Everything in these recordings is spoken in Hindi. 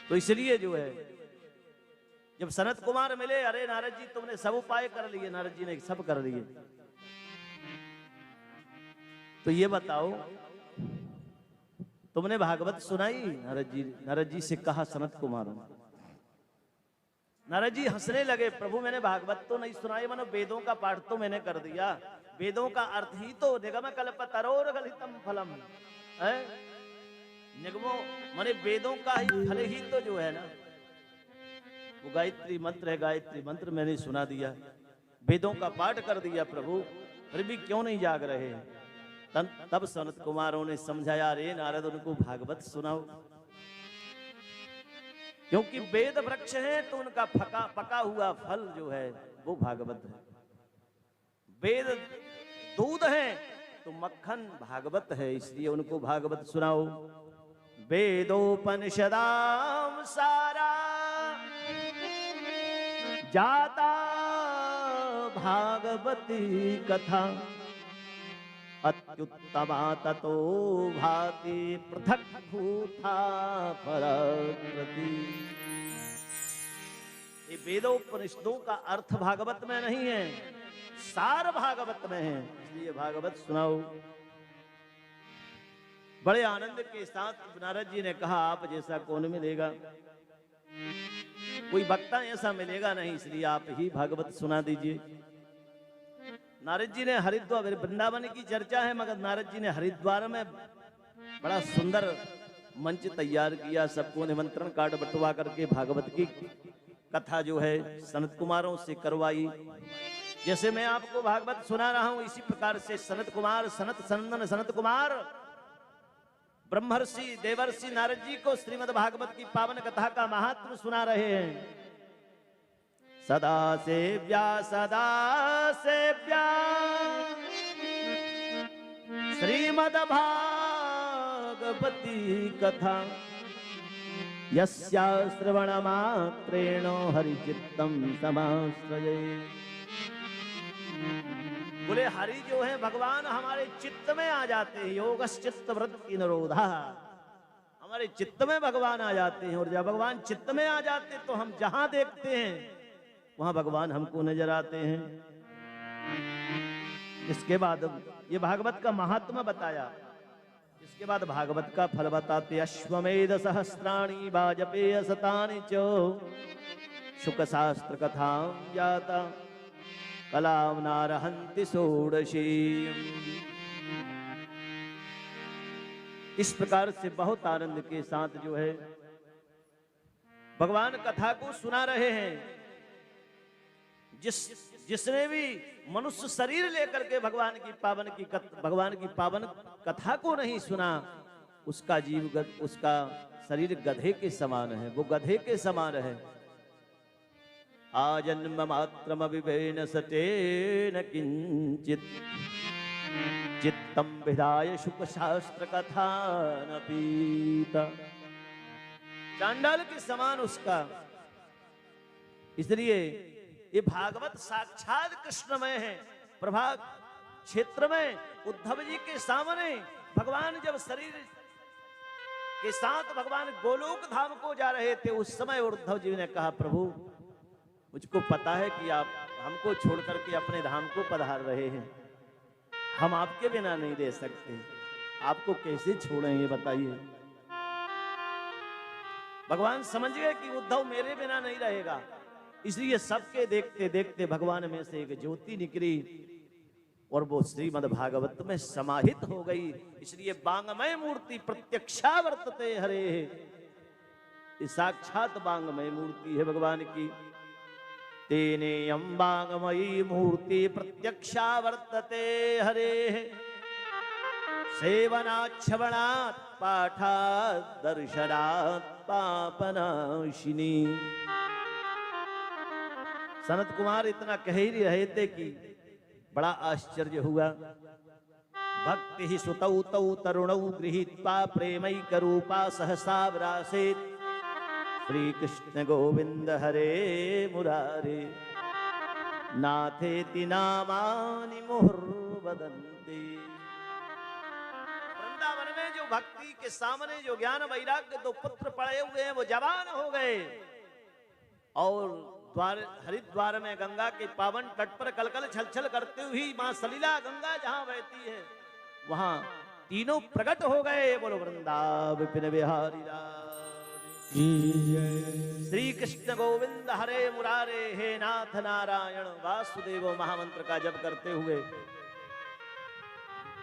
तो इसलिए जो है जब सनत कुमार मिले, अरे नारद जी तुमने सब उपाय कर लिए। नारद जी ने सब कर लिए। तो ये बताओ तुमने भागवत सुनाई? नारद जी से कहा सनत कुमार। नारद जी हंसने लगे, प्रभु मैंने भागवत तो नहीं सुनाई, मानो वेदों का पाठ तो मैंने कर दिया। वेदों का अर्थ ही तो निगम कल्पतरोर गलितम फलम है। निगमो माने वेदों का ही फल ही तो जो है ना वो गायत्री मंत्र है। गायत्री मंत्र मैंने सुना दिया, वेदों का पाठ कर दिया प्रभु, फिर भी क्यों नहीं जाग रहे हैं? तब सनत कुमारों ने समझाया, रे नारद उनको भागवत सुनाओ, क्योंकि वेद वृक्ष है तो उनका पका हुआ फल जो है वो भागवत है। वेद दूध है तो मक्खन भागवत है, इसलिए उनको भागवत सुनाओ। वेदोपनिषदाम सारा जाता भागवती कथा, अत्युत्तमा ततो भाति पृथक भूता पराकृति। ये वेदोपनिषदों का अर्थ भागवत में नहीं है, सार भागवत में है, इसलिए भागवत सुनाओ। बड़े आनंद के साथ नारद जी ने कहा, आप जैसा कौन मिलेगा, कोई वक्ता ऐसा मिलेगा नहीं, इसलिए आप ही भागवत सुना दीजिए। नारद जी ने हरिद्वार, वृंदावन की चर्चा है, मगर नारद जी ने हरिद्वार में बड़ा सुंदर मंच तैयार किया, सबको निमंत्रण कार्ड बंटवा करके भागवत की कथा जो है सनत कुमारों से करवाई। जैसे मैं आपको भागवत सुना रहा हूं, इसी प्रकार से सनत कुमार, सनत सनंदन सनत कुमार ब्रह्मर्षि देवर्षि नारद जी को श्रीमद् भागवत की पावन कथा का महात्म सुना रहे हैं। सदा सेव्या श्रीमद् भागवती कथा, यस्या श्रवण मात्रेण हरिचित्तम समाश्रये। बोले हरि जो है भगवान हमारे चित्त में आ जाते हैं, योगश्चित्त वृत्ति निरोधा, हमारे चित्त में भगवान आ जाते हैं। और जब भगवान चित्त में आ जाते तो हम जहां देखते हैं वहां भगवान हमको नजर आते हैं। इसके बाद ये भागवत का महात्मा बताया, इसके बाद भागवत का फल बताते। अश्वमेध सहस्राणि वाजपेय शतानि च, शुक शास्त्र कथा जाता कलाम नारहंति षोडशी। इस प्रकार से बहुत आनंद के साथ जो है भगवान कथा को सुना रहे हैं। जिसने भी मनुष्य शरीर लेकर के भगवान की पावन कथा को नहीं सुना, उसका उसका शरीर गधे के समान है, वो गधे के समान है। आजन्म मात्रम विवेन सतेन किंचित, चित्तम विधाय शुक शास्त्र कथा न पीता। चांडाल के समान उसका। इसलिए ये भागवत साक्षात कृष्णमय है। प्रभाग क्षेत्र में उद्धव जी के सामने भगवान जब शरीर के साथ भगवान गोलोक धाम को जा रहे थे, उस समय उद्धव जी ने कहा, प्रभु मुझको पता है कि आप हमको छोड़ करके अपने धाम को पधार रहे हैं, हम आपके बिना नहीं रह सकते, आपको कैसे छोड़ें ये बताइए। भगवान समझ गए कि उद्धव मेरे बिना नहीं रहेगा, इसलिए सबके देखते देखते भगवान में से एक ज्योति निकली और वो श्रीमद् भागवत में समाहित हो गई। इसलिए बांगमय मूर्ति प्रत्यक्षा वर्तते हरे, ये साक्षात बांगमय मूर्ति है भगवान की। तेने बांगमयी मूर्ति प्रत्यक्षा वर्तते हरे, सेवनाच्छवणात् पाठात् दर्शनात् पापनाशिनी। सनत कुमार इतना कह ही रहे थे कि बड़ा आश्चर्य हुआ। भक्ति ही सुतौ तौ तरुणौ गृहीत्वा प्रेमैक रूपा सहसा विरासेत्, श्री कृष्ण गोविंद हरे मुरारे, नाथेति नामानि मुहुर्वदन्ति। वृंदावन में जो जो भक्ति के सामने जो ज्ञान वैराग्य दो पुत्र पड़े हुए हैं वो जवान हो गए। और हरिद्वार में गंगा के पावन तट पर कलकल छलछल करते हुए मां सलीला गंगा जहां बहती है वहां तीनों प्रकट हो गए। बोलो वृंदावन बिहारी श्री कृष्ण गोविंद हरे मुरारे, हे नाथ नारायण वासुदेव महामंत्र का जप करते हुए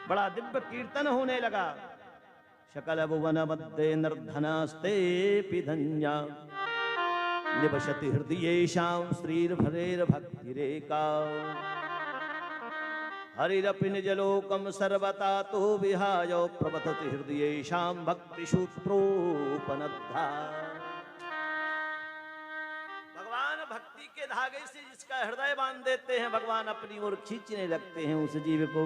बड़ा दिव्य कीर्तन होने लगा। शकल भुवन मध्य निर्धनास्ते पिधन्या निवसति हृदयेषां श्रीर्भरेर भक्तिरेका हरिरपि निजलोकं सर्वता तो विहाय प्रवतति हृदयेषां भक्तिसूत्रोपनद्धा। भगवान भक्ति के धागे से जिसका हृदय बांध देते हैं भगवान अपनी ओर खींचने लगते हैं उस जीव को।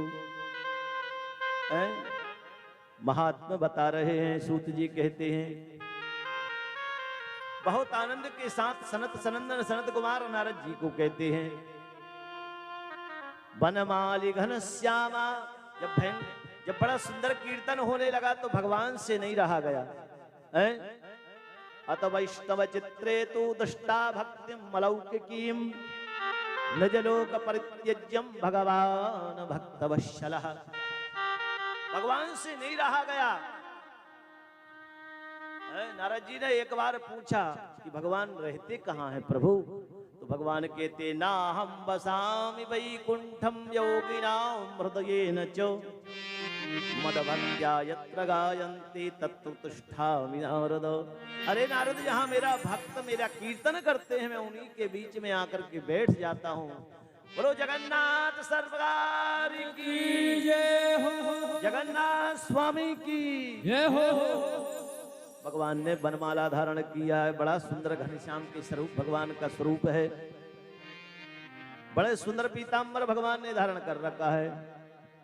महात्मा बता रहे हैं, सूत जी कहते हैं बहुत आनंद के साथ सनत सनंदन सनत कुमार नारद जी को कहते हैं बनमाली घन श्यामा। जब बड़ा सुंदर कीर्तन होने लगा तो भगवान से नहीं रहा गया। अत वैष्णव चित्रे तु दृष्टा भक्ति अलौकिकीं निजलोक परित्यज्यं भगवान भक्तवत्सलः। भगवान से नहीं रहा गया। नारद जी ने एक बार पूछा कि भगवान रहते कहाँ हैं प्रभु? तो भगवान कहते ना हम बसामि वैकुंठम योगिनां हृदयेन च मदभक्त्या यत्र गायन्ति तत्र तिष्ठामि नारद। अरे नारद जहाँ मेरा भक्त मेरा कीर्तन करते हैं मैं उन्हीं के बीच में आकर के बैठ जाता हूँ। बोलो जगन्नाथ सरकार की जय हो, जगन्नाथ स्वामी की जय हो। भगवान ने बनमाला धारण किया है। बड़ा सुंदर घनश्याम के स्वरूप भगवान का स्वरूप है। बड़े सुंदर पीतांबर भगवान ने धारण कर रखा है।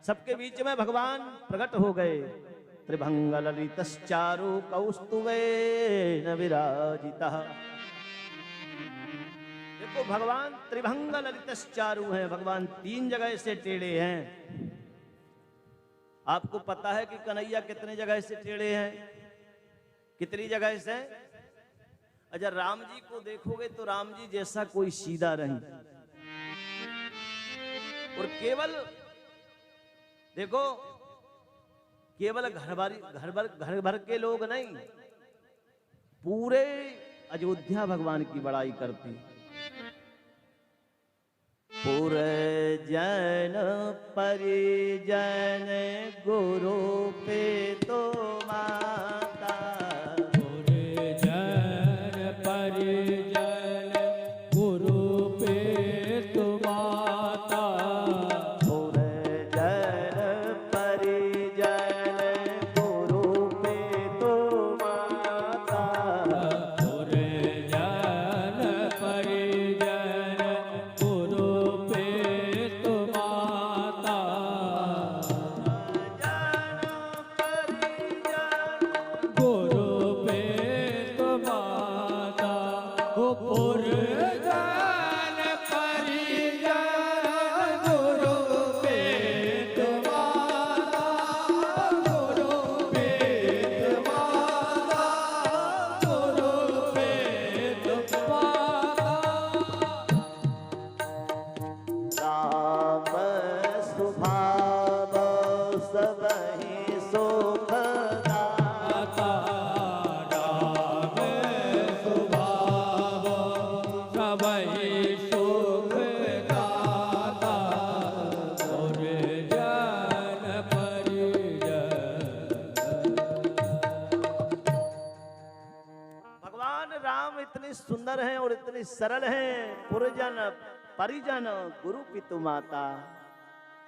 सबके बीच में भगवान प्रकट हो गए। त्रिभंग ललितश्चारु कौस्तुभेन विराजितः। देखो भगवान त्रिभंग ललितश्चारु हैं। भगवान तीन जगह से टेढ़े हैं। आपको पता है कि कन्हैया कितने जगह से टेढ़े हैं? कितनी जगह से? अगर राम जी को देखोगे तो राम जी जैसा कोई सीधा नहीं। और केवल देखो केवल घर भर के लोग नहीं पूरे अयोध्या भगवान की बड़ाई करती। पूरे जन परिजन गुरु पे तो माता। पूरे जन परिजन गुरु पे तो माता। पूरे जन परिजन गुरु पे तो माता। पूरे जन परिजन गुरु पे तो माता। गुरु पे तो माता। वो पूरे जन परिजन गुरु पे तो माता। गुरु पे तो माता। गुरु पे तो माता। राम स्वभाव सबहि सुख दाता। राम स्वभाव सबहि सुख दाता। और जन परिजन। भगवान राम इतने सुंदर हैं और इतने सरल हैं। पुरजन परिजन गुरु पितु माता।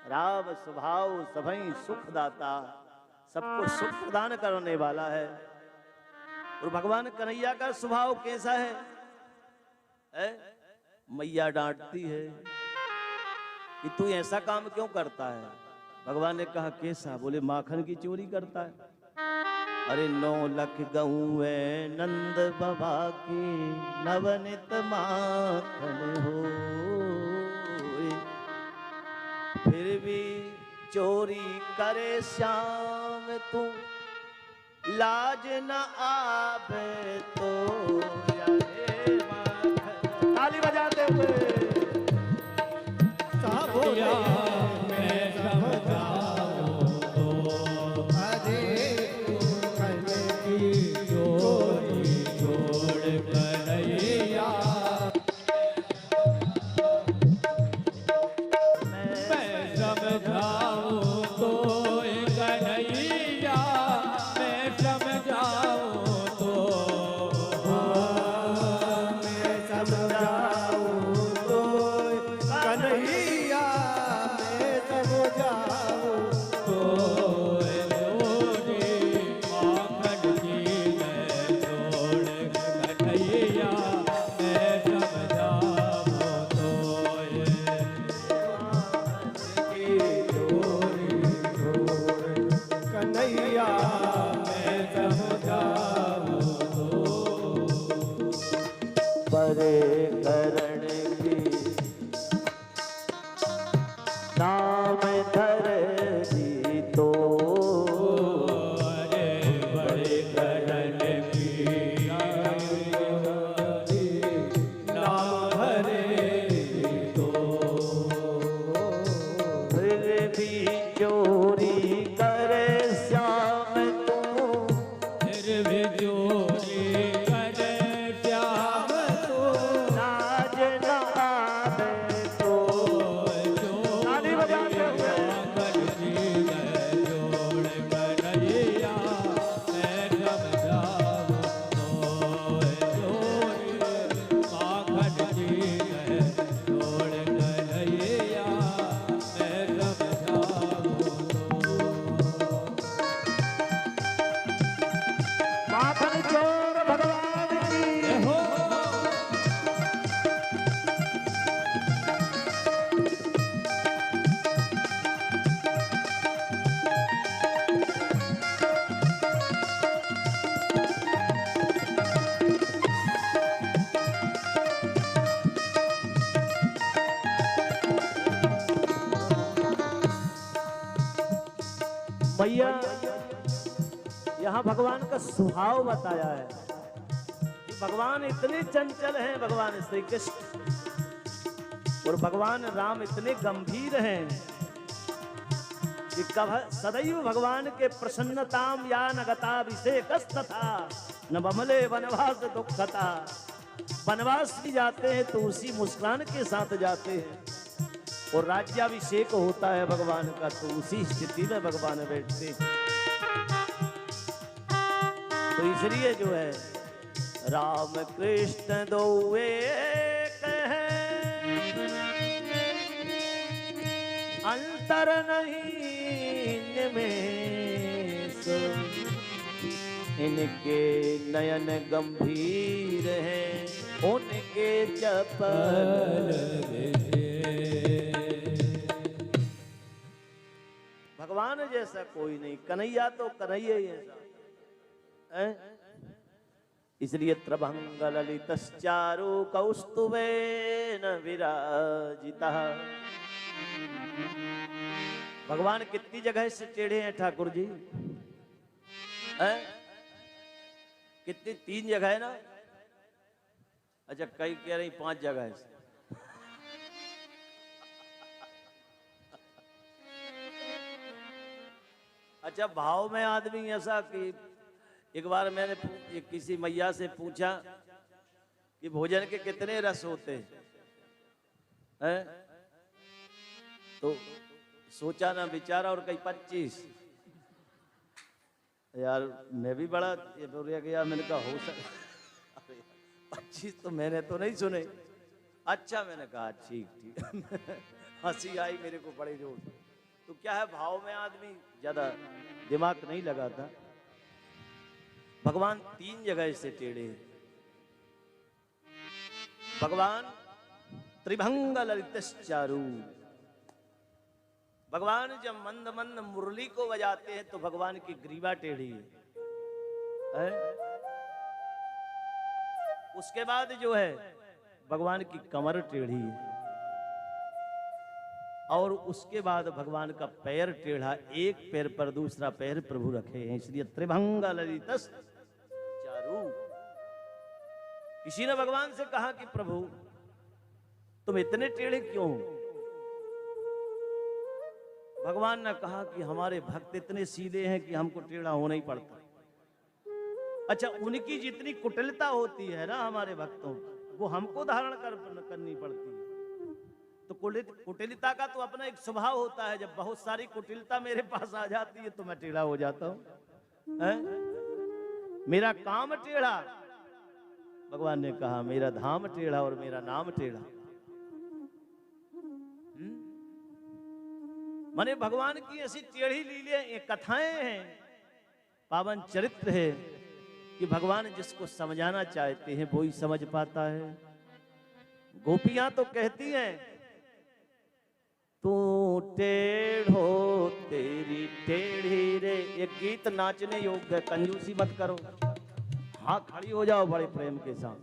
राम स्वभाव सभई सुख दाता। सबको सुख प्रदान करने वाला है। और भगवान कन्हैया का स्वभाव कैसा है? मैया डांटती है कि तू ऐसा काम क्यों करता है? भगवान ने कहा कैसा? बोले माखन की चोरी करता है। अरे 9 लख गऊ नंद बाबा की नवनित माखन हो। फिर भी चोरी करे श्याम तू लाज न आवे तो यारे माधव। ताली बजाते हुए साबोया मैं समझाऊं तो अरे कल की चोरी छोड़ कन्हैया मैं समझाऊं तो कन्हैया मैं समझाऊं तो मैं समझाऊं तो कन्हैया मैं समझाऊं तो जोड़ी माखन की मैं जोड़ कन्हैया मैं समझाऊं तो कन्हैया मैं समझाऊं तो परे करण की नाम धर दी तो अरे बड़े करण की नाम भरे तो फिर भी चोरी करे श्याम तू फिर भी चोरी करे श्याम तो लाज न आवे तो ताली बजाते हुए जोड़ कन्हैया मैं समझाऊं तो जोड़ी माखन की जोड़ कन्हैया मैं समझाऊं माखन चोर भगवान की हो भैया यहाँ भगवान का स्वभाव बताया है कि भगवान इतने चंचल हैं, भगवान श्री कृष्ण और भगवान राम इतने गंभीर हैं कि सदैव भगवान के प्रसन्नताम या नगता विषेकस्तथा न बमले वनवास दुखता। वनवास भी जाते हैं तो उसी मुस्कान के साथ जाते हैं और राज्याभिषेक होता है भगवान का तो उसी स्थिति में भगवान बैठते हैं। तो इसलिए जो है राम कृष्ण दो एक हैं, अंतर नहीं इनमें सो। इनके नयन गंभीर हैं, उनके चपल भगवान जैसा कोई नहीं। कन्हैया तो कन्हैया ही ऐसा है। इसलिए त्रिभंग ललितश्चारु कौस्तुभेन विराजितः। भगवान कितनी जगह से टेढ़े हैं ठाकुर जी? हैं? कितनी? 3 जगह है ना? अच्छा, कई कह रही 5 जगह है। अच्छा, भाव में आदमी ऐसा कि एक बार मैंने किसी मैया से पूछा कि भोजन के कितने रस होते हैं? तो सोचा ना विचारा और कई 25। यार मैं भी बड़ा ये बोल गया, मैंने कहा हो सकता 25 तो मैंने तो नहीं सुने। अच्छा, मैंने कहा ठीक ठीक। हंसी आई मेरे को बड़े जोर। तो क्या है, भाव में आदमी ज्यादा दिमाग नहीं लगाता। भगवान 3 जगह से टेढ़े। भगवान त्रिभंग ललितश्चारु। भगवान जब मंद मंद मुरली को बजाते हैं तो भगवान की ग्रीवा टेढ़ी है। उसके बाद जो है भगवान की कमर टेढ़ी है। और उसके बाद भगवान का पैर टेढ़ा, एक पैर पर दूसरा पैर प्रभु रखे हैं, इसलिए त्रिभंग ललितस चारु। किसी ने भगवान से कहा कि प्रभु तुम इतने टेढ़े क्यों हो? भगवान ने कहा कि हमारे भक्त इतने सीधे हैं कि हमको टेढ़ा होना ही पड़ता। अच्छा, उनकी जितनी कुटिलता होती है ना हमारे भक्तों, वो हमको धारण करनी पड़ती है। तो कुटिलता का तो अपना एक स्वभाव होता है। जब बहुत सारी कुटिलता मेरे पास आ जाती है तो मैं टेढ़ा हो जाता हूं। मेरा काम टेढ़ा, भगवान ने कहा मेरा धाम टेढ़ा और मेरा नाम टेढ़ा। माने भगवान की ऐसी टेढ़ी लीले कथाएं हैं, पावन चरित्र है कि भगवान जिसको समझाना चाहते हैं वो ही समझ पाता है। गोपियां तो कहती हैं तू टेढ़ो तेरी टेढ़ी रे। एक गीत नाचने योग्य, कंजूसी मत करो। हाँ, खड़ी हो जाओ बड़े प्रेम के साथ।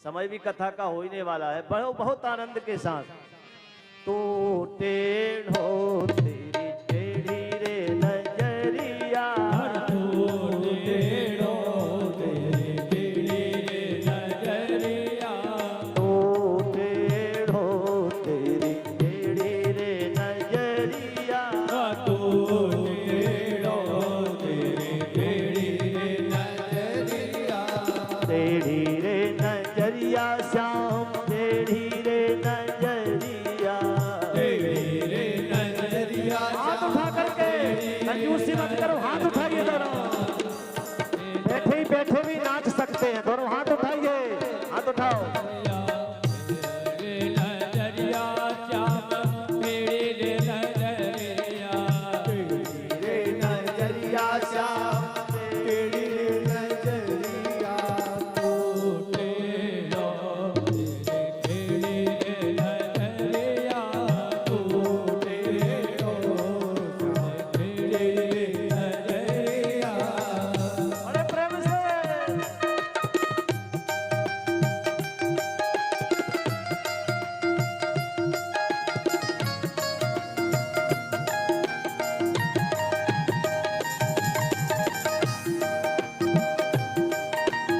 समय भी कथा का होने वाला है, बढ़ो बहुत आनंद के साथ। तू टेढ़ो तेरी टेढ़ी रे नजरिया, तू टेढ़ो तेरी टेढ़ी रे नजरिया, तू टेढ़ो तेरी टेढ़ी रे नजरिया, तू टेढ़ो तेरी टेढ़ी रे नजरिया, टेढ़ी रे नजरिया श्याम, टेढ़ी रे नजरिया, टेढ़ी रे नजरिया। हाथ उठा करके, कंजूसी मत करो, हाथ उठाइए दोनों। बैठे ही बैठे भी नाच सकते हैं, दोनों हाथ उठाइए, हाथ उठाओ। रे नजरिया श्याम, टेढ़ी रे नजरिया, रे नजरिया श्याम, टेढ़ी रे नजरिया, तू टेढ़ो तेरी टेढ़ी रे नजरिया, तू टेढ़ो तेरी टेढ़ी रे नजरिया। बड़े प्रेम से।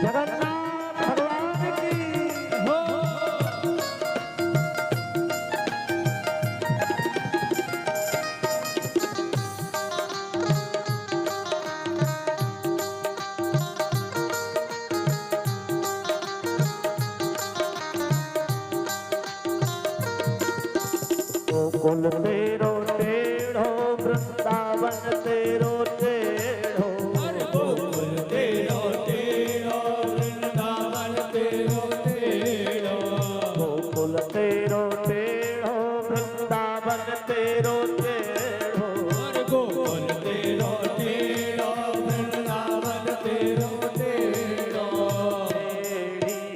जगन्नाथ भगवान की हो गोकुल तेरो टेढ़ो, वृंदावन तेरो टेढ़ो, गोकुल तेरो टेढ़ो, वृंदावन तेरो टेढ़ो, गोकुल तेरो टेढ़ो, वृंदावन तेरो टेढ़ो, गोकुल तेरो टेढ़ो, वृंदावन तेरो टेढ़ो, टेढ़ी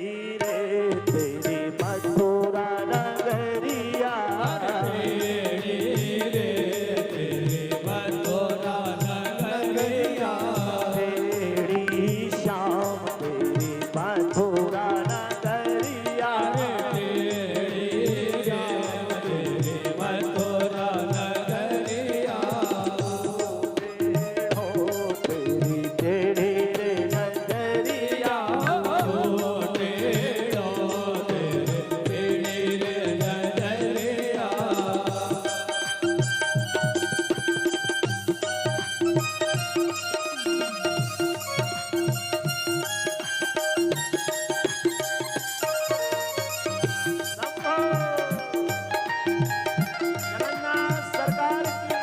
रे तेरी मथुरा नगरिया, टेढ़ी रे तेरी मथुरा नगरिया, टेढ़ी श्याम तेरी मथुरा नगरिया, टेढ़ी श्याम तेरी मथुरा नगरिया, टेढ़ो तेरी टेढ़ी रे नजरिया, तू टेढ़ो तेरी टेढ़ी रे नजरिया। शंभो जगन्नाथ सरकार की।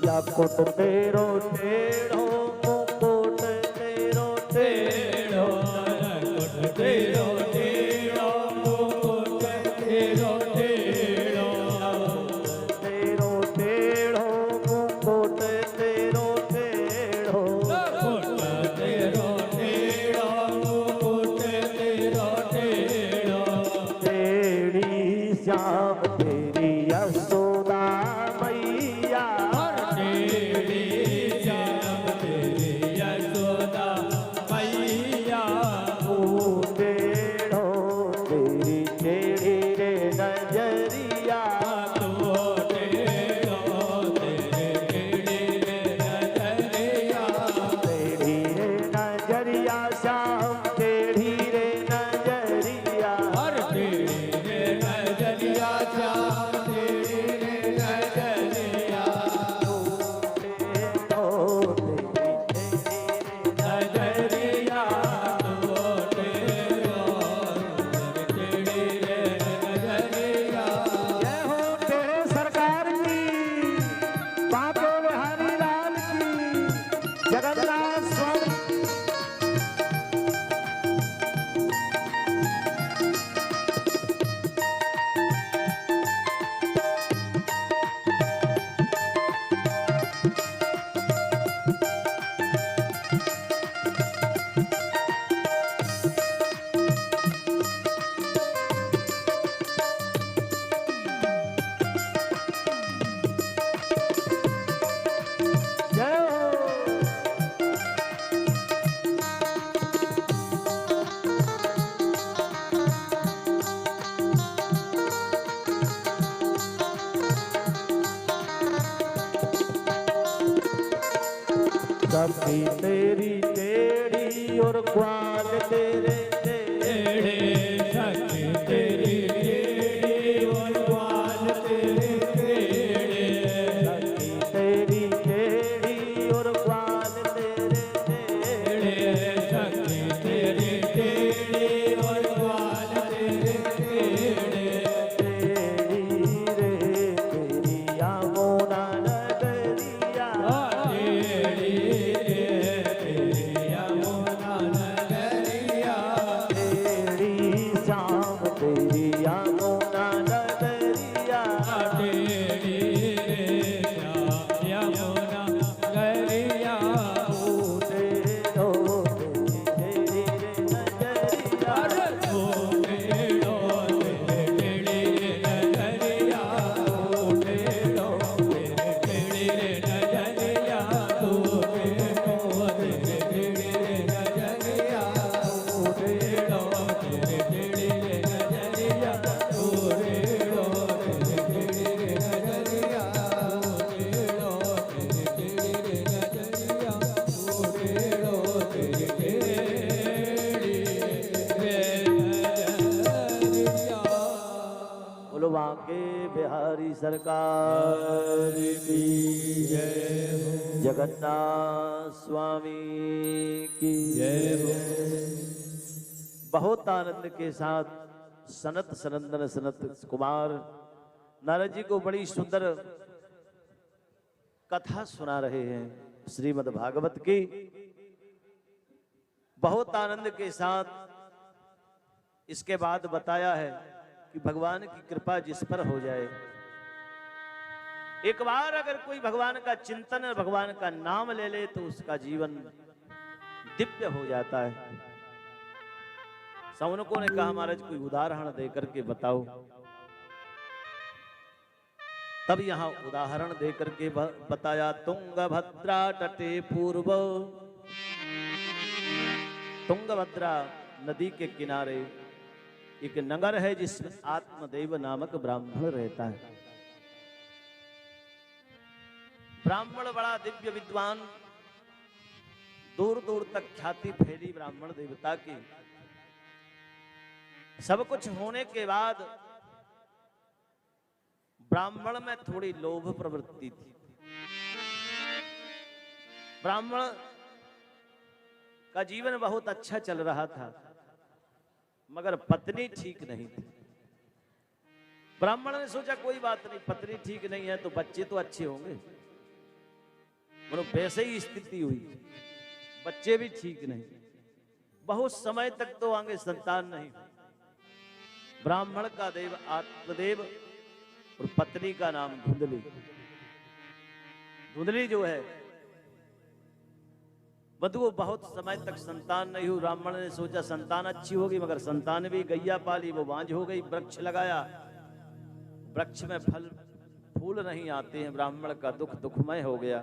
याकुट तेरो टेढ़ो, मुकुट तेरो टेढ़ो, टेढ़ो तेरो टेढ़ो, मुकुट तेरो टेढ़ो, तेरो टेढ़ो, मुकुट तेरो टेढ़ो, मुकुट तेरो टेढ़ो, मुकुट तेरो टेढ़ो, टेढ़ी सखी तेरी टेढ़ी और ग्वाल तेरे टेढ़े, सखी तेरी टेढ़ी और ग्वाल तेरे टेढ़े, सखी तेरी टेढ़ी और ग्वाल तेरे टेढ़े, सखी तेरी टेढ़ी और ग्वाल तेरे टेढ़े, टेढ़ी रे तेरी यमुना नगरिया, टेढ़ी रे तेरी यमुना नगरिया, टेढ़ी श्याम तेरी यमुना नगरिया, टेढ़ी रे यमुना नगरिया, टेढ़ो तेरी रे नगरिया, ओ टेढ़ो तेरे टेढ़ी रे नगरिया, ओ टेढ़ो तेरे टेढ़ी रे नगरिया, तू टेढ़ो तेरे टेढ़ी रे नगरिया, ओ टेढ़ो तेरे टेढ़ी रे नगरिया, ओ टेढ़ो तेरे टेढ़ी रे नगरिया, ओ टेढ़ो तेरे टेढ़ी रे नगरिया, ओ टेढ़ो तेरे टेढ़ी रे नगरिया। बोलो बांके बिहारी सरकार की जय हो, जगन्नाथ स्वामी की जय हो। बहुत आनंद के साथ सनत सनंदन सनत कुमार नारद जी को बड़ी सुंदर कथा सुना रहे हैं श्रीमद् भागवत की। बहुत आनंद के साथ इसके बाद बताया है कि भगवान की कृपा जिस पर हो जाए, एक बार अगर कोई भगवान का चिंतन और भगवान का नाम ले ले तो उसका जीवन दिव्य हो जाता है। सौनकों ने कहा महाराज कोई उदाहरण दे करके बताओ। तब यहां उदाहरण दे करके बताया, तुंगभद्रा तटे पूर्व, तुंगभद्रा नदी के किनारे एक नगर है जिसमें आत्मदेव नामक ब्राह्मण रहता है। ब्राह्मण बड़ा दिव्य विद्वान, दूर दूर तक ख्याति फैली ब्राह्मण देवता की। सब कुछ होने के बाद ब्राह्मण में थोड़ी लोभ प्रवृत्ति थी। ब्राह्मण का जीवन बहुत अच्छा चल रहा था, मगर पत्नी ठीक नहीं थी। ब्राह्मण ने सोचा कोई बात नहीं, पत्नी ठीक नहीं है तो बच्चे तो अच्छे होंगे। मतलब वैसे ही स्थिति हुई, बच्चे भी ठीक नहीं, बहुत समय तक तो आगे संतान नहीं। ब्राह्मण का देव आत्मदेव और पत्नी का नाम धुंधली। धुंधली जो है वधु, बहुत समय तक संतान नहीं हुई। ब्राह्मण ने सोचा संतान अच्छी होगी, मगर संतान भी गैया पाली, वो बांझ हो गई। वृक्ष लगाया, वृक्ष में फल फूल नहीं आते हैं। ब्राह्मण का दुख दुखमय हो गया।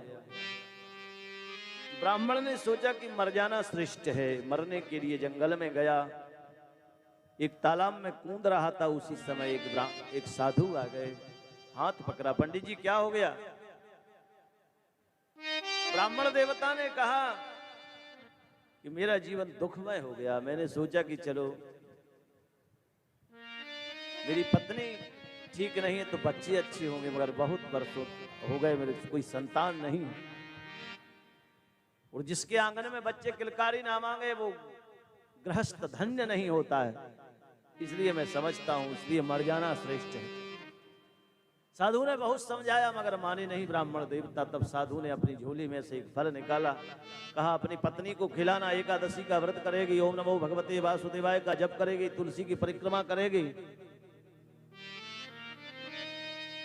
ब्राह्मण ने सोचा कि मर जाना श्रेष्ठ है। मरने के लिए जंगल में गया, एक तालाब में कूद रहा था। उसी समय एक साधु आ गए, हाथ पकड़ा। पंडित जी क्या हो गया? ब्राह्मण देवता ने कहा कि मेरा जीवन दुखमय हो गया। मैंने सोचा कि चलो मेरी पत्नी ठीक नहीं है तो बच्चे अच्छे होंगे, मगर बहुत वर्षों हो गए मेरे कोई संतान नहीं। और जिसके आंगन में बच्चे किलकारी ना मांगे वो गृहस्थ धन्य नहीं होता है। इसलिए मैं समझता हूं, इसलिए मर जाना श्रेष्ठ है। साधु ने बहुत समझाया मगर माने नहीं ब्राह्मण देवता। तब साधु ने अपनी झोली में से एक फल निकाला, कहा अपनी पत्नी को खिलाना। एकादशी का व्रत करेगी, ओम नमो भगवते वासुदेवाय का जप करेगी, तुलसी की परिक्रमा करेगी।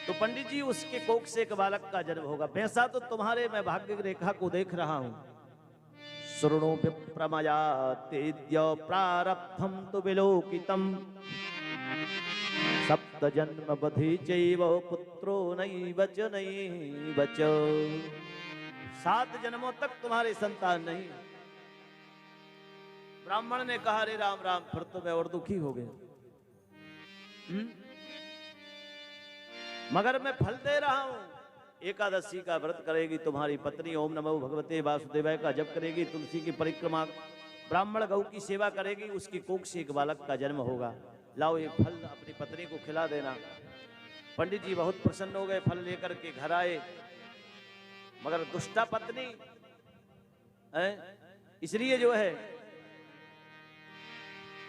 तो पंडित जी उसके कोख से एक बालक का जन्म होगा। वैसा तो तुम्हारे मैं भाग्य रेखा को देख रहा हूं। शृणु विप्रमया तेद्य प्रारब्धम तु विलोकितम, सप्त जन्म बधि चैव पुत्रो नैव च नैव च। 7 जन्मों तक तुम्हारी संतान नहीं। ब्राह्मण ने कहा अरे राम राम, फिर तो मैं और दुखी हो गया। मगर मैं फल दे रहा हूं, एकादशी का व्रत करेगी तुम्हारी पत्नी, ओम नमो भगवते वासुदेवाय का जप करेगी, तुलसी की परिक्रमा, ब्राह्मण गौ की सेवा करेगी, उसकी कोख से एक बालक का जन्म होगा। लाओ ये फल अपनी पत्नी को खिला देना। पंडित जी बहुत प्रसन्न हो गए, फल लेकर के घर आए, मगर दुष्टा पत्नी है, इसलिए जो है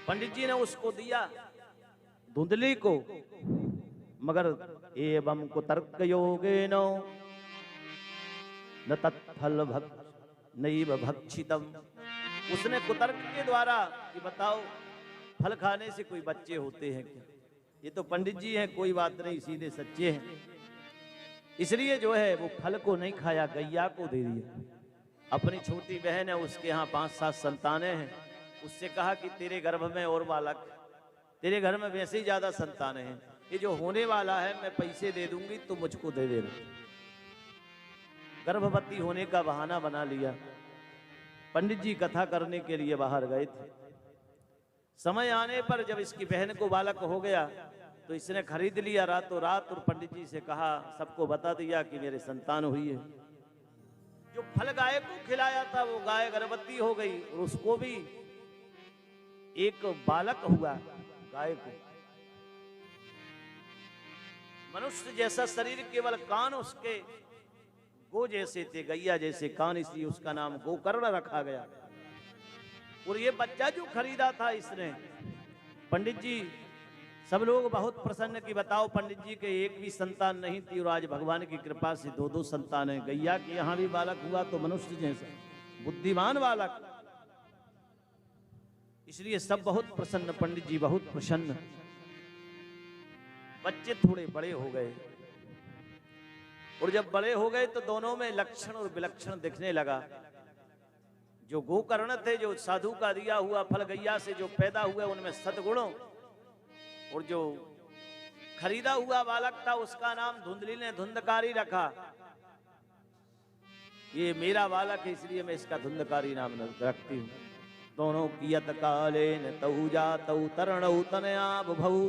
पंडित जी ने उसको दिया धुंधली को, मगर एवं कुतर्क योगेन न तत्फल नैव भक्षितम। उसने कुतर्क के द्वारा कि बताओ फल खाने से कोई बच्चे होते हैं क्या? ये तो पंडित जी हैं, कोई बात नहीं, सीधे सच्चे हैं। इसलिए जो है वो फल को नहीं खाया, गैया को दे दिया। अपनी छोटी बहन है, उसके यहाँ 5-7 संतानें हैं, उससे कहा कि तेरे गर्भ में और बालक, तेरे घर में वैसे ही ज्यादा संतानें हैं, ये जो होने वाला है मैं पैसे दे दूंगी, तो मुझको दे देना। गर्भवती होने का बहाना बना लिया। पंडित जी कथा करने के लिए बाहर गए थे। समय आने पर जब इसकी बहन को बालक हो गया तो इसने खरीद लिया रातों रात, और पंडित जी से कहा, सबको बता दिया कि मेरे संतान हुई है। जो फल गाय को खिलाया था वो गाय गर्भवती हो गई, और उसको भी एक बालक हुआ गाय को। मनुष्य जैसा शरीर, केवल कान उसके गो जैसे थे, गैया जैसे कान, इसलिए उसका नाम गोकर्ण रखा गया। और ये बच्चा जो खरीदा था इसने, पंडित जी सब लोग बहुत प्रसन्न की बताओ पंडित जी के एक भी संतान नहीं थी, और आज भगवान की कृपा से 2-2 संतान है। गैया के यहां भी बालक हुआ तो मनुष्य जैसा बुद्धिमान बालक, इसलिए सब बहुत प्रसन्न, पंडित जी बहुत प्रसन्न। बच्चे थोड़े बड़े हो गए, और जब बड़े हो गए तो दोनों में लक्षण और विलक्षण दिखने लगा। जो गोकर्ण थे, जो साधु का दिया हुआ फल गैया से जो पैदा हुए, उनमें सद्गुणों, और जो खरीदा हुआ बालक था उसका नाम धुंधली ने धुंधकारी रखा। ये मेरा बालक है, इसलिए मैं इसका धुंधकारी नाम रखती हूँ। दोनों कियत काले न तऊ जातऊ तरणऊ तनया बुभऊ,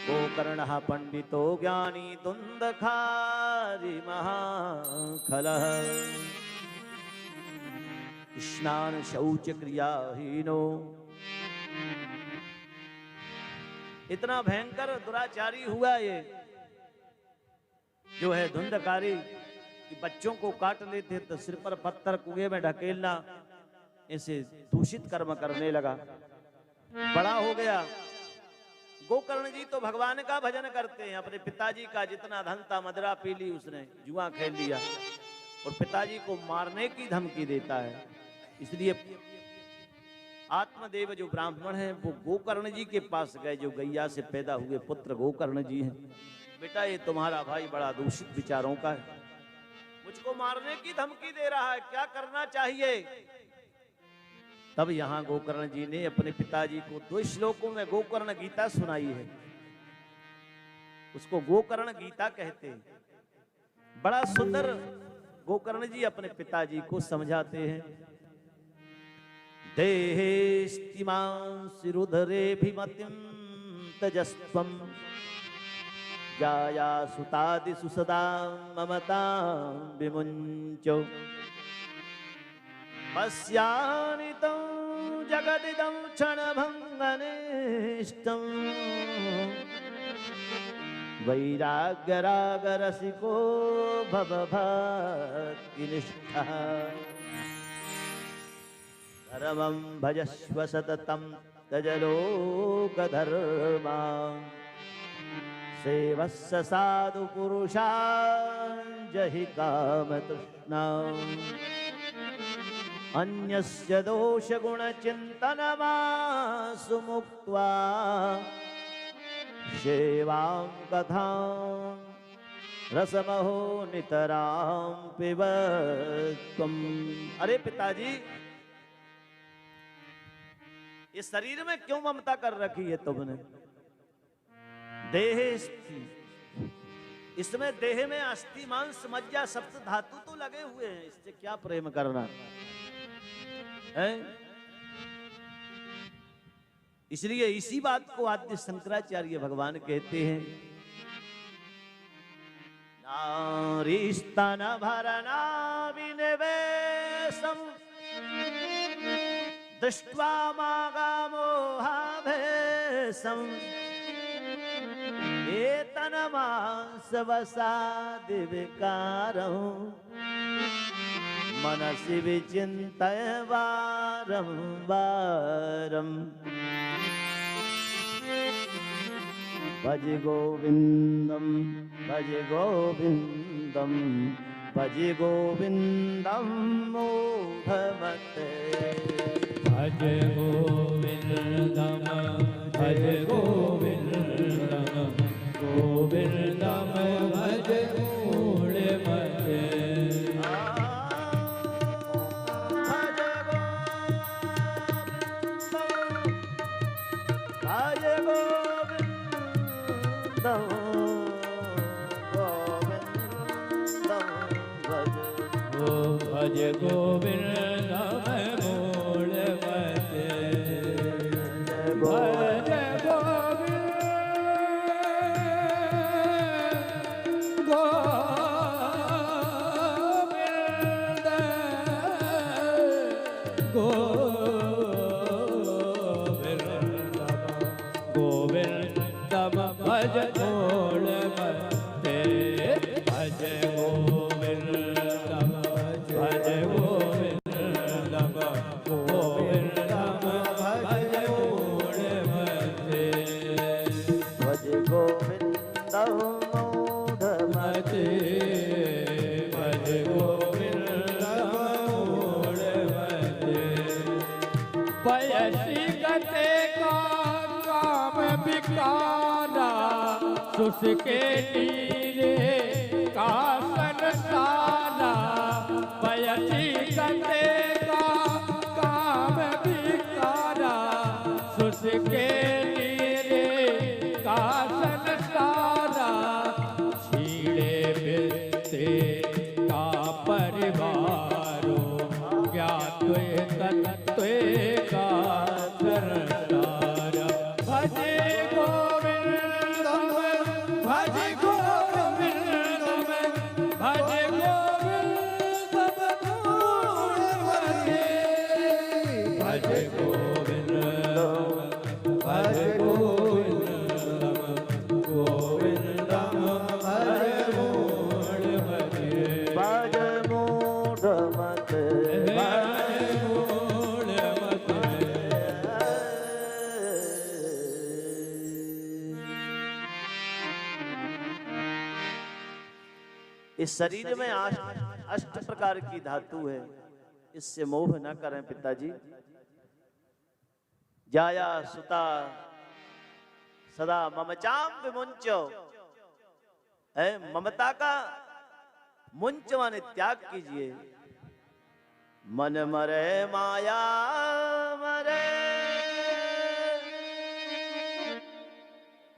गोकर्ण पंडितो ज्ञानी धुंधकारी महाखलः, स्नान शौच क्रियाहीनो। इतना भयंकर दुराचारी हुआ ये जो है धुंधकारी, कि बच्चों को काट लेते तो सिर पर पत्थर कुएं में ढकेलना, ऐसे दूषित कर्म करने लगा। बड़ा हो गया। गोकर्ण जी तो भगवान का भजन करते हैं, अपने पिताजी का जितना धन था मदरा पी ली उसने, जुआ खेल लिया, और पिताजी को मारने की धमकी देता है। इसलिए आत्मदेव जो ब्राह्मण है वो गोकर्ण जी के पास गए, जो गैया से पैदा हुए पुत्र गोकर्ण जी हैं। बेटा ये तुम्हारा भाई बड़ा दूषित विचारों का है, मुझको मारने की धमकी दे रहा है, क्या करना चाहिए? तब यहां गोकर्ण जी ने अपने पिताजी को 2 श्लोकों में गोकर्ण गीता सुनाई है। उसको गोकर्ण गीता कहते हैं। बड़ा सुंदर गोकर्ण जी अपने पिताजी को समझाते हैं। देहेस्तिमांसिरुदरेभिमतिं तजस्त्वं जाया सुतादिषु सदा ममतां विमुञ्चो, पश्यानितं जगदिदं क्षणभङ्गनिष्ठं, वैराग्यरागरसिको भवभक्तिनिष्ठः, धर्मं भजस्व सततं तजलोकधर्मा, सेवस्य साधु पुरुषान् जहि कामतृष्णाम्, अन्यस्य दोषगुणचिन्तनमासु मुक्त्वा, सेवां कथां रसमहो नितरां पिबत्वम्। अरे पिताजी, इस शरीर में क्यों ममता कर रखी है तुमने? देह, इसमें देह में अस्थि मांस मज्जा सप्त धातु तो लगे हुए हैं, इससे क्या प्रेम करना है? इसलिए इसी बात को आद्य शंकराचार्य भगवान कहते हैं, स्तन भरना विनिवेशम दृष्ट्वा मागामोहाभेशम एतन्मांसवसादि विकारं मनसि विचिन्तय वारं वारम् भज गोविन्दं भज गोविन्दं भज गोविन्दं मूढमते भज गोविन्दम भज गोविन्दम गोविन्दम भज मूढमते भज गोविन्दम मूढमते भज गोविन्दम भज मूढमते भज गोविन्दम भज गोविन्दम गोविन्दम भज मूढमते भज गोविन्दं मूढमते भज गोविन्दम मूढमते पयसि गते काम विकारा सुसके नीरे कासन साना पयसि गते काम विकारा सुसके नीरे कासन साना छीड़े बिलते का परिवारो ज्ञात्वे तत्त्वे का सरसार भज गोविन्दम भज गोविन्दम भज गोविन्दम मूढमते भज गोविन्दम भज गोविन्दम गोविन्दम भज मूढमते भज मूढमते इस शरीर में अष्ट प्रकार की धातु है, इससे मोह न करें पिताजी। जाया सुता सदा ममचाम विमुंचो है, ममता का मुंच माने त्याग कीजिए। मन मरे माया मरे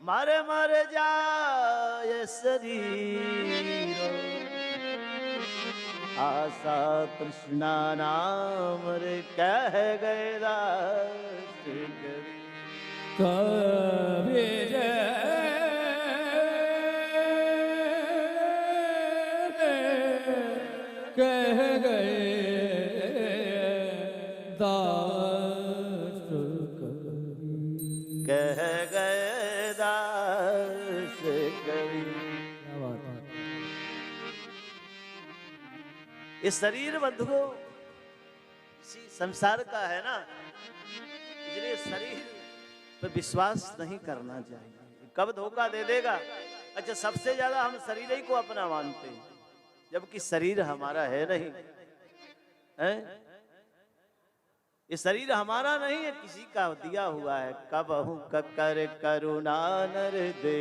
मर मर जाय शरीर आशा तृष्णा नाम रे कह गए दास कबीर कह गए दास कह गए दास कवि। ये शरीर बंधुओं इसी संसार का है ना, इसलिए शरीर पर विश्वास नहीं करना चाहिए, कब धोखा दे देगा। अच्छा, सबसे ज्यादा हम शरीर ही को अपना मानते हैं, जबकि शरीर हमारा है नहीं है? ये शरीर हमारा नहीं है, किसी का दिया हुआ है। कबहू कर करुणा नर दे,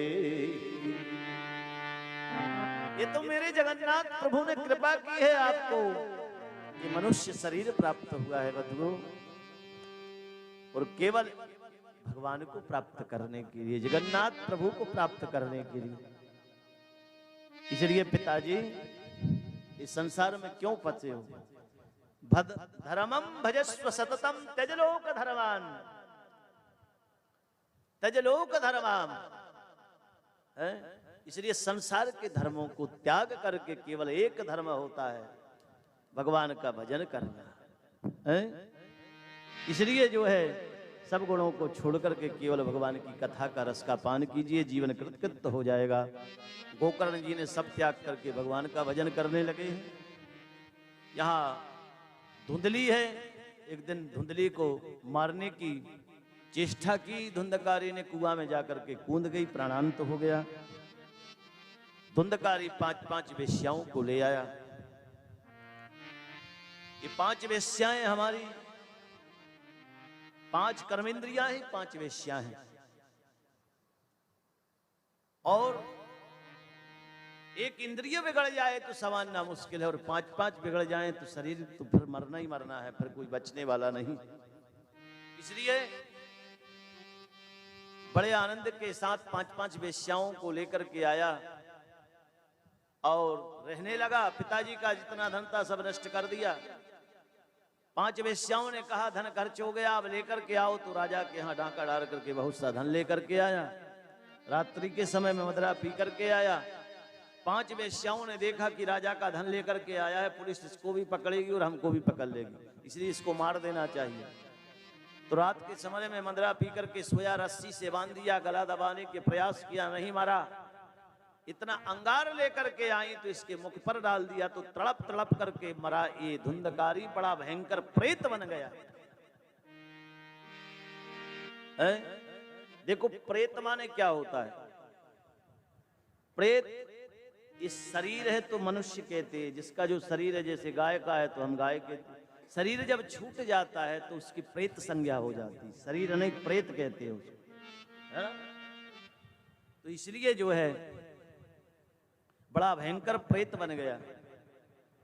ये तो मेरे जगन्नाथ प्रभु ने कृपा की है आपको, ये मनुष्य शरीर प्राप्त हुआ है बंधुओं, और केवल भगवान को प्राप्त करने के लिए, जगन्नाथ प्रभु को प्राप्त करने के लिए। इसलिए पिताजी इस संसार में क्यों फंसे हो? धर्मम भजस्व सततम त्यजलोक धर्मान, त्यजलोक धर्माम है। इसलिए संसार के धर्मों को त्याग करके केवल एक धर्म होता है, भगवान का भजन करना है। इसलिए जो है सब गुणों को छोड़ करके केवल भगवान की कथा का रस का पान कीजिए, जीवन कृतकृत हो जाएगा। गोकर्ण जी ने सब त्याग करके भगवान का भजन करने लगे हैं। यहाँ धुंधली है, एक दिन धुंधली को मारने की चेष्टा की, धुंधकारी ने कुआं में जाकर के कूद गई, प्राणांत हो गया। धुंधकारी 5-5 वेश्याओं को ले आया। ये 5 वेश्याएं हमारी 5 कर्मेंद्रियां हैं, 5 वेश्याएं हैं। और एक इंद्रिय बिगड़ जाए तो संभालना मुश्किल है, और 5-5 बिगड़ जाए तो शरीर तो फिर मरना ही मरना है, फिर कोई बचने वाला नहीं। इसलिए बड़े आनंद के साथ 5-5 वेश्याओं को लेकर के आया और रहने लगा। पिताजी का जितना धन था सब नष्ट कर दिया। 5 वेश्याओं ने कहा धन खर्च हो गया, अब लेकर के आओ। तो राजा के यहाँ डांका डाल करके बहुत सा धन लेकर के आया। रात्रि के समय में मदरा पी करके आया। 5 वेश्याओं ने देखा कि राजा का धन लेकर के आया है, पुलिस इसको भी पकड़ेगी और हमको भी पकड़ लेगी, इसलिए इसको मार देना चाहिए। तो रात के समय में मदरा पी करके सोया, रस्सी से बांध दिया, गला दबाने के प्रयास किया, नहीं मारा। इतना अंगार लेकर के आई तो इसके मुख पर डाल दिया, तो तड़प तड़प करके मरा। ये धुंधकारी बड़ा भयंकर प्रेत बन गया है? देखो प्रेत माने क्या होता है। प्रेत इस शरीर है तो मनुष्य कहते हैं, जिसका जो शरीर है जैसे गाय का है तो हम गाय कहते हैं। शरीर जब छूट जाता है तो उसकी प्रेत संज्ञा हो जाती है, शरीर नहीं प्रेत कहते हैं उसको, है ना? तो इसलिए जो है बड़ा भयंकर प्रेत बन गया।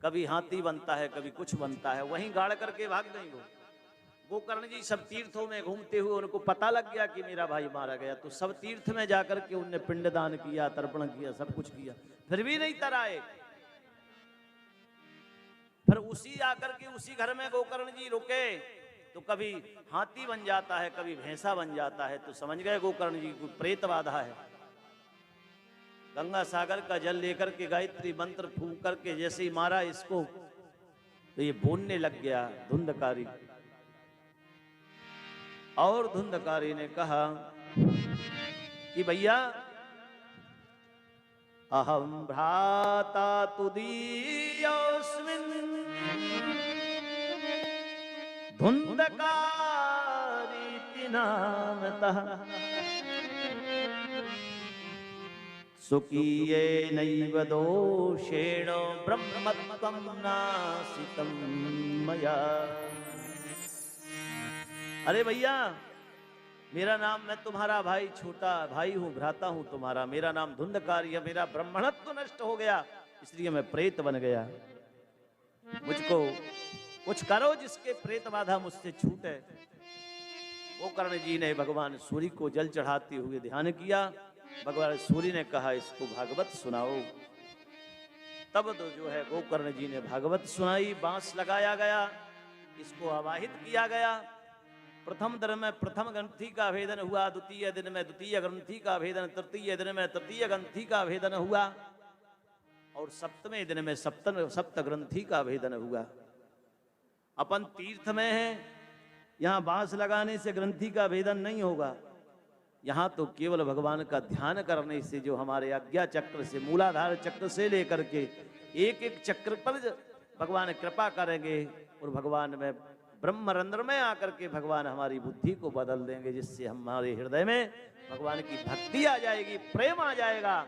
कभी हाथी बनता है, कभी कुछ बनता है, वहीं गाड़ करके भाग गई वो। गोकर्ण जी सब तीर्थों में घूमते हुए उनको पता लग गया कि मेरा भाई मारा गया, तो सब तीर्थ में जाकर के उनने पिंडदान किया, तर्पण किया, सब कुछ किया, फिर भी नहीं तर आए। फिर उसी आकर के उसी घर में गोकर्ण जी रुके तो कभी हाथी बन जाता है, कभी भैंसा बन जाता है, तो समझ गए गोकर्ण जी को प्रेत बाधा है। गंगा सागर का जल लेकर के गायत्री मंत्र फूंक करके जैसे ही मारा इसको, तो ये बोलने लग गया धुंधकारी। और धुंधकारी ने कहा कि भैया अहम भ्राता तुदीयोस्मिन् धुंधकारीति नामतः सुकीये नैव दोषेण ब्रह्मत्वं नासितं मया। अरे भैया मेरा नाम, मैं तुम्हारा भाई, छोटा भाई हूँ, भ्राता हूँ तुम्हारा, मेरा नाम धुंधकारी है, मेरा ब्राह्मणत्व नष्ट हो गया, इसलिए मैं प्रेत बन गया। मुझको कुछ करो जिसके प्रेत बाधा मुझसे छूटे। गोकर्ण जी ने भगवान सूर्य को जल चढ़ाते हुए ध्यान किया। भगवान सूर्य ने कहा इसको भागवत सुनाओ। तब तो जो है गोकर्ण जी ने भागवत सुनाई, बांस लगाया गया, इसको आवाहित किया गया। प्रथम दिन में प्रथम ग्रंथि का भेदन हुआ, द्वितीय दिन में द्वितीय ग्रंथि का भेदन, तृतीय दिन में तृतीय ग्रंथि का भेदन हुआ, और सप्तमें दिन में सप्त ग्रंथि का भेदन हुआ। अपन तीर्थ में है, यहाँ बांस लगाने से ग्रंथि का भेदन नहीं होगा। यहाँ तो केवल भगवान का ध्यान करने से, जो हमारे आज्ञा चक्र से, मूलाधार चक्र से लेकर के एक एक चक्र पर भगवान कृपा करेंगे, और भगवान में ब्रह्मरंध्र में आकर के भगवान हमारी बुद्धि को बदल देंगे, जिससे हमारे हृदय में भगवान की भक्ति आ जाएगी, प्रेम आ जाएगा।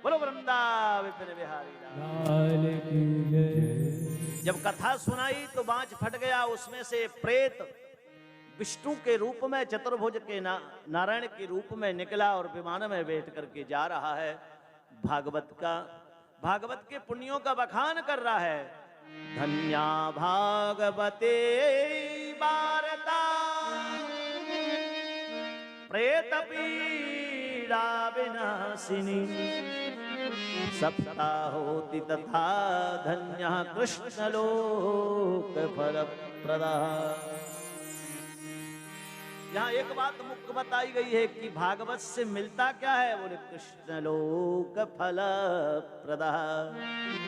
बोलो वृंदावन बिहारी लाल की जय। जब कथा सुनाई तो बांच फट गया, उसमें से प्रेत विष्णु के रूप में, चतुर्भुज के नारायण के रूप में निकला और विमान में बैठ करके जा रहा है। भागवत के पुण्यों का बखान कर रहा है। धन्या भागवते वार्ता प्रेत पीड़ा विनाशिनी सप्ताहोति तथा धन्या कृष्ण लोक फल प्रदा। यहाँ एक बात मुख्य बताई गई है कि भागवत से मिलता क्या है, बोले कृष्ण लोक फल प्रदा।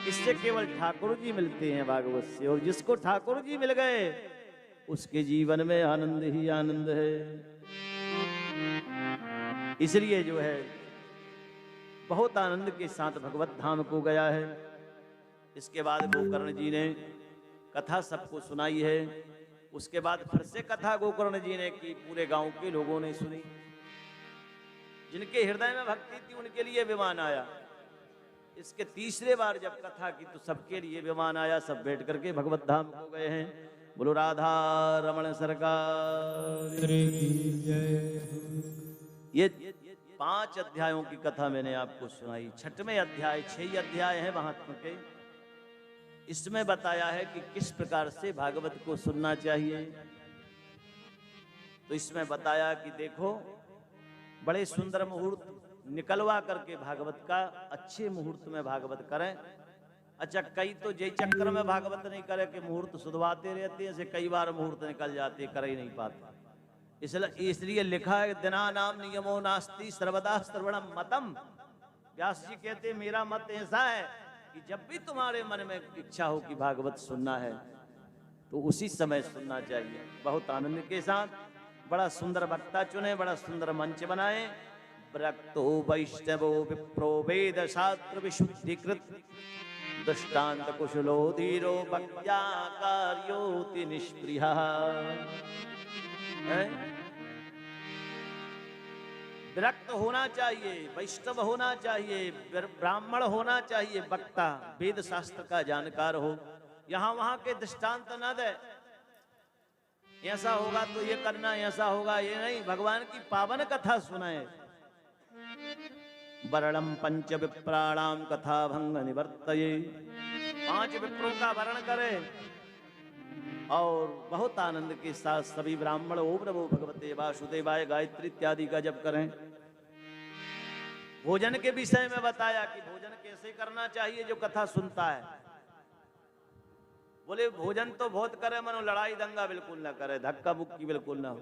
इससे केवल ठाकुर जी मिलते हैं भागवत से, और जिसको ठाकुर जी मिल गए उसके जीवन में आनंद ही आनंद है। इसलिए जो है बहुत आनंद के साथ भगवत धाम को गया है। इसके बाद गोकर्ण जी ने कथा सबको सुनाई है। उसके बाद फिर से कथा गोकर्ण जी ने की, पूरे गांव के लोगों ने सुनी। जिनके हृदय में भक्ति थी उनके लिए विमान आया। इसके तीसरे बार जब कथा की तो सबके लिए विमान आया, सब बैठ करके भगवत धाम को गए हैं। बोलो राधा रमण सरकार। ये 5 अध्यायों की कथा मैंने आपको सुनाई। 6वें अध्याय, 6 अध्याय है महात्मा के। इसमें बताया है कि किस प्रकार से भागवत को सुनना चाहिए। तो इसमें बताया कि देखो बड़े सुंदर मुहूर्त निकलवा करके भागवत का, अच्छे मुहूर्त में भागवत करें। अच्छा, कई तो जय चक्कर में भागवत नहीं करे कि मुहूर्त सुधवाते रहते हैं, ऐसे कई बार मुहूर्त निकल जाते, कर ही नहीं पाते। इसलिए लिखा है दिना नाम नियमो नास्ति सर्वदा श्रवणम मतम। व्यास जी कहते मेरा मत ऐसा है कि जब भी तुम्हारे मन में इच्छा हो कि भागवत सुनना है तो उसी समय सुनना चाहिए, बहुत आनंद के साथ। बड़ा सुंदर वक्ता चुने, बड़ा सुंदर मंच बनाए। व्रक्तो वैष्णवो विप्रो वेद शास्त्र विशुद्धिकृत दृष्टांत कुशलो धीरो भक्त्या कार्योति निष्प्रियः। विरक्त होना चाहिए, वैष्णव होना चाहिए, ब्राह्मण होना चाहिए, वक्ता वेद शास्त्र का जानकार हो। यहां वहां के दृष्टांत न दे, ऐसा होगा तो ये करना, ऐसा होगा ये नहीं। भगवान की पावन कथा सुनाए। वरणम पंच विप्राणाम कथा भंग निवर्तये। 5 विप्रों का वर्ण करे और बहुत आनंद के साथ सभी ब्राह्मण ओम नमो भगवते वासुदेवाय गायत्री इत्यादि का जप करें। भोजन के विषय में बताया कि भोजन कैसे करना चाहिए जो कथा सुनता है। बोले भोजन तो बहुत करे, मनो लड़ाई दंगा बिल्कुल ना करे, धक्का मुक्की बिल्कुल ना हो।